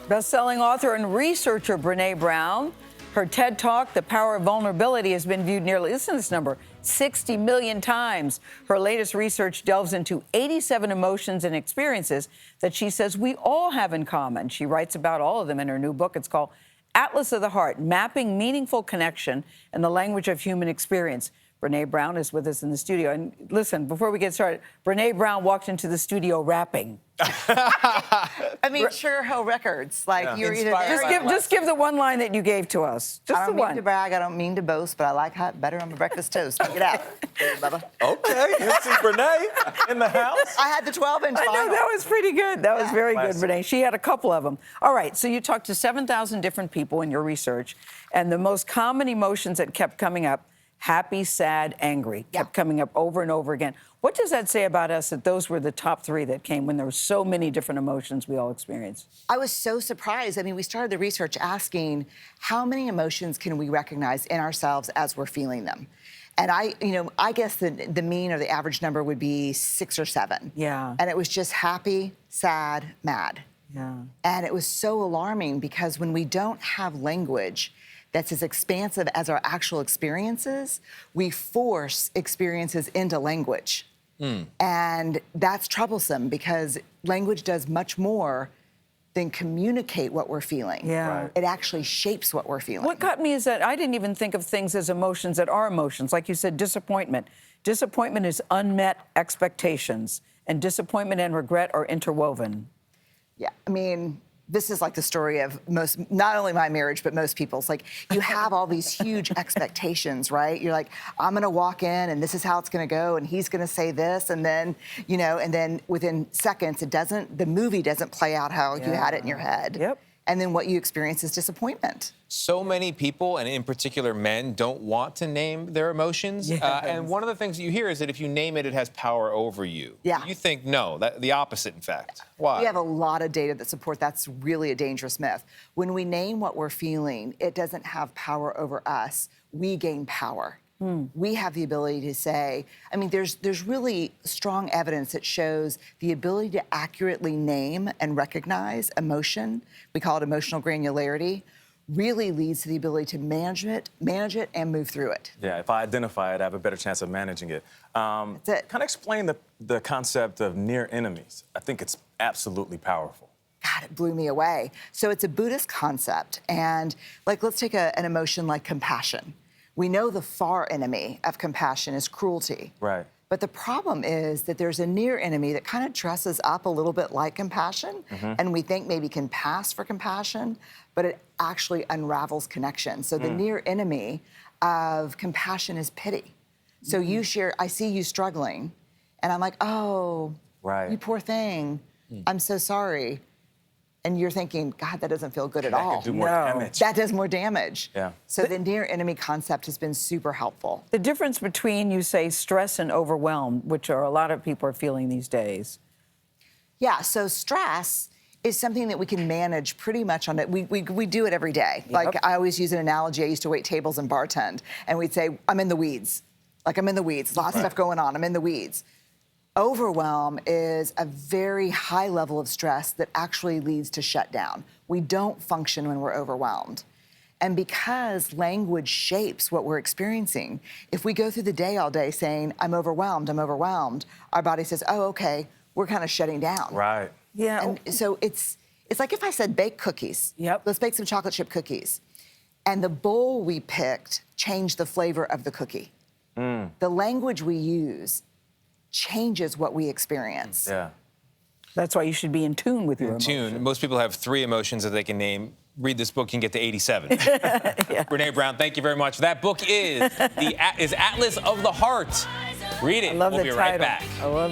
Best-selling author and researcher Brené Brown. Her TED Talk, The Power of Vulnerability, has been viewed nearly, listen to this number, 60 million times. Her latest research delves into 87 emotions and experiences that she says we all have in common. She writes about all of them in her new book. It's called Atlas of the Heart, Mapping Meaningful Connection in the Language of Human Experience. Brené Brown is with us in the studio. And listen, before we get started, Brené Brown walked into the studio rapping. I mean, Sugar Hill Records. Like, you're either there. Just give the one line that you gave to us. Just I the don't mean one. to brag, I don't mean to boast, but I like hot better on my breakfast toast. Check it out. Hey, Bubba. Okay, let's see Brené in the house. I had the 12-inch I know, vinyl. that was pretty good. That was very good, Classic. Brené. She had a couple of them. All right, so you talked to 7,000 different people in your research, and the most common emotions that kept coming up, happy, sad, angry, kept coming up over and over again. What does that say about us that those were the top three that came when there were so many different emotions we all experienced? I was so surprised. I mean, we started the research asking how many emotions can we recognize in ourselves as we're feeling them? And I guess the mean or the average number would be 6 or 7. Yeah. And it was just happy, sad, mad. Yeah. And it was so alarming because when we don't have language that's as expansive as our actual experiences, we force experiences into language. And that's troublesome because language does much more than communicate what we're feeling. Yeah. Right. It actually shapes what we're feeling. What got me is that I didn't even think of things as emotions that are emotions. Like you said, disappointment. Disappointment is unmet expectations, and disappointment and regret are interwoven. Yeah, I mean, this is like the story of not only my marriage, but most people's. Like, you have all these huge expectations, right? You're like, I'm gonna walk in and this is how it's gonna go and he's gonna say this, and then, and then within seconds, the movie doesn't play out how you had it in your head. Yep. And then what you experience is disappointment. So many people, and in particular men, don't want to name their emotions. Yes. And one of the things you hear is that if you name it, it has power over you. Yeah. You think, no, the opposite, in fact. Why? We have a lot of data that support that's really a dangerous myth. When we name what we're feeling, it doesn't have power over us. We gain power. We have the ability to say, I mean, there's really strong evidence that shows the ability to accurately name and recognize emotion, we call it emotional granularity, really leads to the ability to manage it and move through it. Yeah, if I identify it, I have a better chance of managing it. That's it. Kind of explain the concept of near enemies. I think it's absolutely powerful. God, it blew me away. So it's a Buddhist concept. And like, let's take an emotion like compassion. We know the far enemy of compassion is cruelty. Right. But the problem is that there's a near enemy that kind of dresses up a little bit like compassion, and we think maybe can pass for compassion, but it actually unravels connection. So the near enemy of compassion is pity. So I see you struggling, and I'm like, oh, Right. you poor thing, I'm so sorry. And you're thinking, God, that doesn't feel good at all. That could do more damage. That does more damage. Yeah. So the near enemy concept has been super helpful. The difference between, you say, stress and overwhelm, which are a lot of people are feeling these days. Yeah, so stress is something that we can manage pretty much on it. We do it every day. Like, I always use an analogy. I used to wait tables and bartend, and we'd say, I'm in the weeds. Like, I'm in the weeds. Lots of stuff going on. I'm in the weeds. Overwhelm is a very high level of stress that actually leads to shutdown. We don't function when we're overwhelmed. And because language shapes what we're experiencing, if we go through the day all day saying, I'm overwhelmed, our body says, oh, okay, we're kind of shutting down. Right. Yeah. And so it's like if I said bake cookies. Yep. Let's bake some chocolate chip cookies. And the bowl we picked changed the flavor of the cookie. The language we use changes what we experience. Yeah. That's why you should be in tune with your Tune. emotions. Most people have 3 emotions that they can name. Read this book, you can get to 87. Brené Brown, thank you very much. That book is Atlas of the Heart. Read it. I love We'll the be title. right back. I love